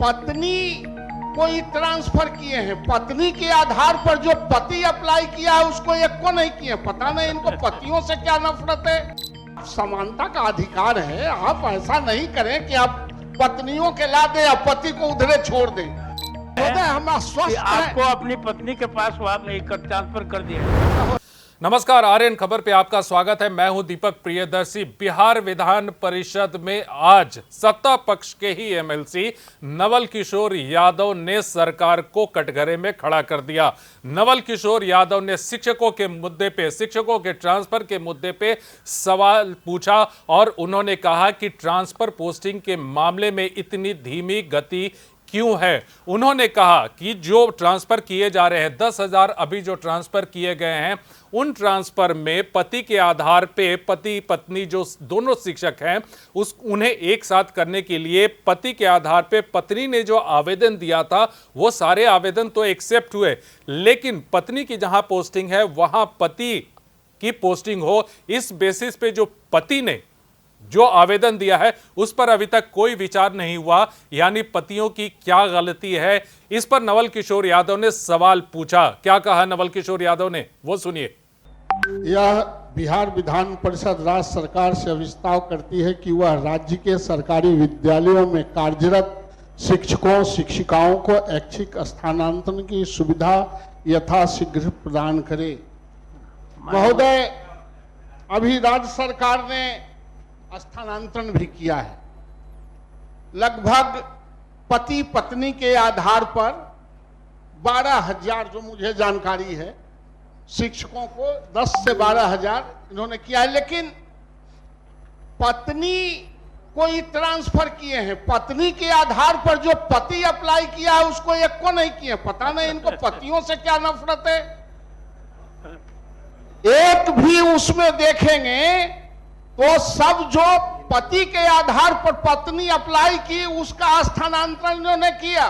पत्नी कोई ट्रांसफर किए हैं, पत्नी के आधार पर जो पति अप्लाई किया है उसको एक को नहीं किए। पता नहीं इनको पतियों से क्या नफरत है। समानता का अधिकार है, आप ऐसा नहीं करें कि आप पत्नियों के ला दे या पति को उधरे छोड़ दें। हम आश्वस्त हैं आपको अपनी पत्नी के पास ट्रांसफर कर दिया। नमस्कार, आर्यन खबर पे आपका स्वागत है। मैं हूं दीपक प्रियदर्शी। बिहार विधान परिषद में आज सत्ता पक्ष के ही एमएलसी नवल किशोर यादव ने सरकार को कटघरे में खड़ा कर दिया। नवल किशोर यादव ने शिक्षकों के मुद्दे पे, शिक्षकों के ट्रांसफर के मुद्दे पे सवाल पूछा और उन्होंने कहा कि ट्रांसफर पोस्टिंग के मामले में इतनी धीमी गति क्यों है। उन्होंने कहा कि जो ट्रांसफर किए जा रहे हैं 10,000 अभी जो ट्रांसफर किए गए हैं, उन ट्रांसफर में पति के आधार पे पति पत्नी जो दोनों शिक्षक हैं उन्हें एक साथ करने के लिए पति के आधार पे पत्नी ने जो आवेदन दिया था वो सारे आवेदन तो एक्सेप्ट हुए, लेकिन पत्नी की जहां पोस्टिंग है वहां पति की पोस्टिंग हो, इस बेसिस पे जो पति ने जो आवेदन दिया है उस पर अभी तक कोई विचार नहीं हुआ। यानी पतियों की क्या गलती है, इस पर नवल किशोर यादव ने सवाल पूछा। क्या कहा नवल किशोर यादव ने, वो सुनिए। यह बिहार विधान परिषद राज्य सरकार से विस्ताव करती है कि वह राज्य के सरकारी विद्यालयों में कार्यरत शिक्षकों शिक्षिकाओं को ऐच्छिक स्थानांतरण की सुविधा यथाशीघ्र प्रदान करे। महोदय, अभी राज्य सरकार ने स्थानांतरण भी किया है। लगभग पति पत्नी के आधार पर 12,000 जो मुझे जानकारी है शिक्षकों को 10 से 12,000 इन्होंने किया है, लेकिन पत्नी कोई ट्रांसफर किए हैं, पत्नी के आधार पर जो पति अप्लाई किया है उसको एक को नहीं किए। पता नहीं इनको पतियों से क्या नफरत है। एक भी उसमें देखेंगे तो सब जो पति के आधार पर पत्नी अप्लाई की उसका स्थानांतरण इन्होंने किया,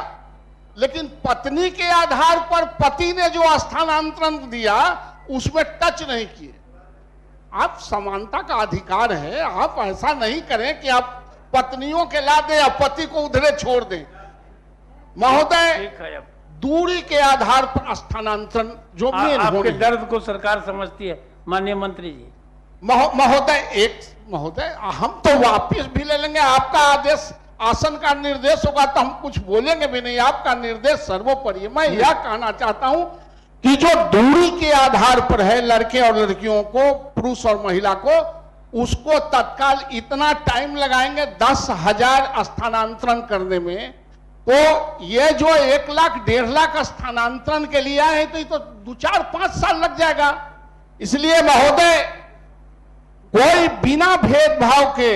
लेकिन पत्नी के आधार पर पति ने जो स्थानांतरण दिया उसमें टच नहीं किए। आप समानता का अधिकार है, आप ऐसा नहीं करें कि आप पत्नियों के ला दे या पति को उधरे छोड़ दें। महोदय, दूरी के आधार पर स्थानांतरण जो मेन आपके दर्द को सरकार समझती है माननीय मंत्री जी। महोदय हम तो वापस भी ले लेंगे। आपका आदेश, आसन का निर्देश होगा तो हम कुछ बोलेंगे भी नहीं। आपका निर्देश सर्वोपरि। मैं यह कहना चाहता हूं कि जो दूरी के आधार पर है लड़के और लड़कियों को, पुरुष और महिला को, उसको तत्काल इतना टाइम लगाएंगे 10,000 स्थानांतरण करने में, तो ये जो 1 लाख 1.5 लाख स्थानांतरण के लिए आए हैं तो ये तो 2-4-5 साल लग जाएगा। इसलिए महोदय, कोई बिना भेदभाव के,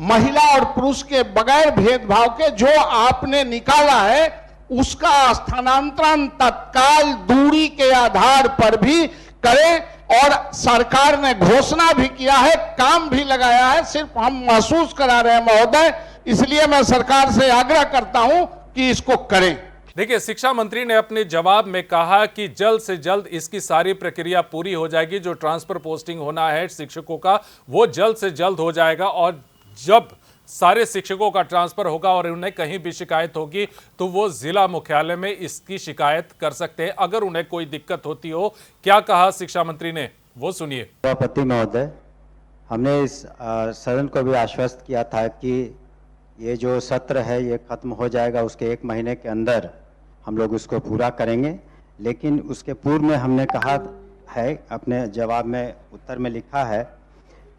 महिला और पुरुष के बगैर भेदभाव के जो आपने निकाला है उसका स्थानांतरण तत्काल दूरी के आधार पर भी करें। और सरकार ने घोषणा भी किया है, काम भी लगाया है, सिर्फ हम महसूस करा रहे हैं महोदय। इसलिए मैं सरकार से आग्रह करता हूं कि इसको करें। देखिए, शिक्षा मंत्री ने अपने जवाब में कहा कि जल्द से जल्द इसकी सारी प्रक्रिया पूरी हो जाएगी। जो ट्रांसफर पोस्टिंग होना है शिक्षकों का वो जल्द से जल्द हो जाएगा, और जब सारे शिक्षकों का ट्रांसफर होगा और उन्हें कहीं भी शिकायत होगी तो वो जिला मुख्यालय में इसकी शिकायत कर सकते हैं अगर उन्हें कोई दिक्कत होती हो। क्या कहा शिक्षा मंत्री ने, वो सुनिए। सभापति महोदय, हमने इस सदन को भी आश्वस्त किया था कि ये जो सत्र है ये खत्म हो जाएगा, उसके 1 महीने के अंदर हम लोग उसको पूरा करेंगे। लेकिन उसके पूर्व में हमने कहा है, अपने जवाब में उत्तर में लिखा है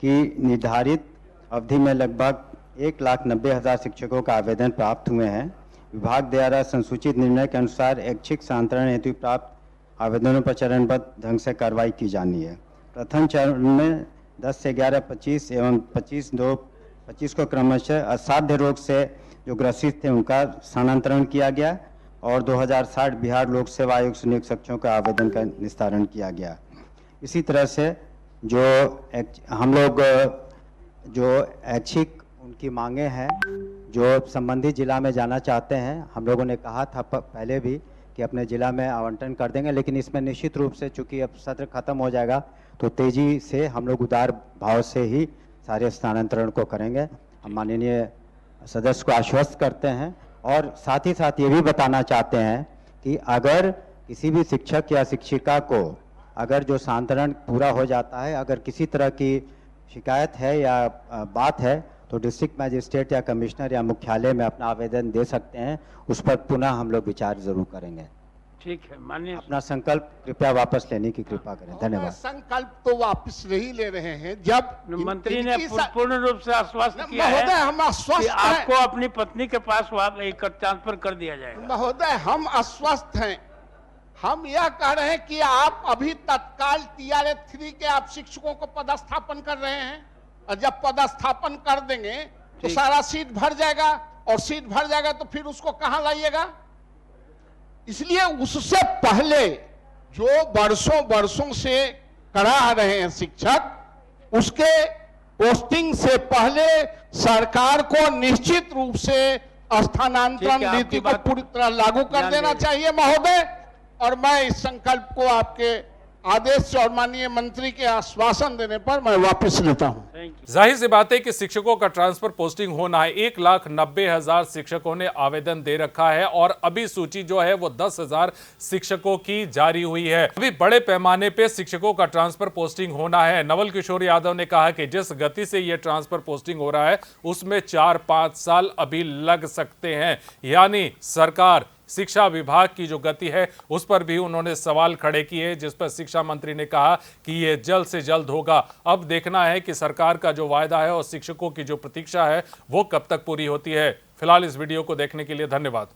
कि निर्धारित अवधि में लगभग 1,90,000 शिक्षकों का आवेदन प्राप्त हुए हैं। विभाग द्वारा संसूचित निर्णय के अनुसार ऐच्छिक स्थानांतरण हेतु प्राप्त आवेदनों पर चरणबद्ध ढंग से कार्रवाई की जानी है। प्रथम चरण में 10 से 11, 25 एवं 25 को क्रमशः असाध्य रोग से जो ग्रसित थे उनका स्थानांतरण किया गया और 2060 बिहार लोक सेवा आयोग से नियुक्त शिक्षकों का आवेदन का निस्तारण किया गया। इसी तरह से जो हम लोग जो ऐच्छिक उनकी मांगे हैं जो संबंधित जिला में जाना चाहते हैं, हम लोगों ने कहा था पहले भी कि अपने जिला में आवंटन कर देंगे, लेकिन इसमें निश्चित रूप से चूंकि अब सत्र खत्म हो जाएगा तो तेजी से हम लोग उदार भाव से ही सारे स्थानांतरण को करेंगे। हम माननीय सदस्य को आश्वस्त करते हैं और साथ ही साथ ये भी बताना चाहते हैं कि अगर किसी भी शिक्षक या शिक्षिका को अगर जो सांत्वना पूरा हो जाता है, अगर किसी तरह की शिकायत है या बात है, तो डिस्ट्रिक्ट मजिस्ट्रेट या कमिश्नर या मुख्यालय में अपना आवेदन दे सकते हैं। उस पर पुनः हम लोग विचार जरूर करेंगे। ठीक है, माननीय अपना संकल्प कृपया वापस लेने की कृपा करें। धन्यवाद। संकल्प तो वापस नहीं ले रहे हैं। जब मंत्री ने पूर्ण रूप से आश्वस्त किया है महोदय, हम कि आश्वस्त हैं। आपको अपनी पत्नी के पास ट्रांसफर कर दिया जाएगा। महोदय, हम आश्वस्त हैं। हम यह कह रहे हैं कि आप अभी तत्काल TRA 3 के आप शिक्षकों को पदस्थापन कर रहे हैं, और जब पदस्थापन कर देंगे तो सारा सीट भर जाएगा, और सीट भर जाएगा तो फिर उसको कहां लाइएगा। इसलिए उससे पहले जो वर्षों से करा रहे हैं शिक्षक, उसके पोस्टिंग से पहले सरकार को निश्चित रूप से स्थानांतरण नीति को पूरी तरह लागू कर देना चाहिए महोदय। और मैं इस संकल्प को आपके आदेश से और माननीय मंत्री के आश्वासन देने पर मैं वापस लेता हूं। जाहिर सी बात है कि शिक्षकों का ट्रांसफर पोस्टिंग होना है। 1,90,000 शिक्षकों ने आवेदन दे रखा है और अभी सूची जो है वो 10,000 शिक्षकों की जारी हुई है। अभी बड़े पैमाने पे शिक्षकों का ट्रांसफर पोस्टिंग होना है। नवल किशोर यादव ने कहा कि जिस गति से ये ट्रांसफर पोस्टिंग हो रहा है उसमें 4-5 साल अभी लग सकते हैं। यानी सरकार, शिक्षा विभाग की जो गति है उस पर भी उन्होंने सवाल खड़े किए, जिस पर शिक्षा मंत्री ने कहा कि ये जल्द से जल्द होगा। अब देखना है कि सरकार का जो वायदा है और शिक्षकों की जो प्रतीक्षा है वो कब तक पूरी होती है। फिलहाल इस वीडियो को देखने के लिए धन्यवाद।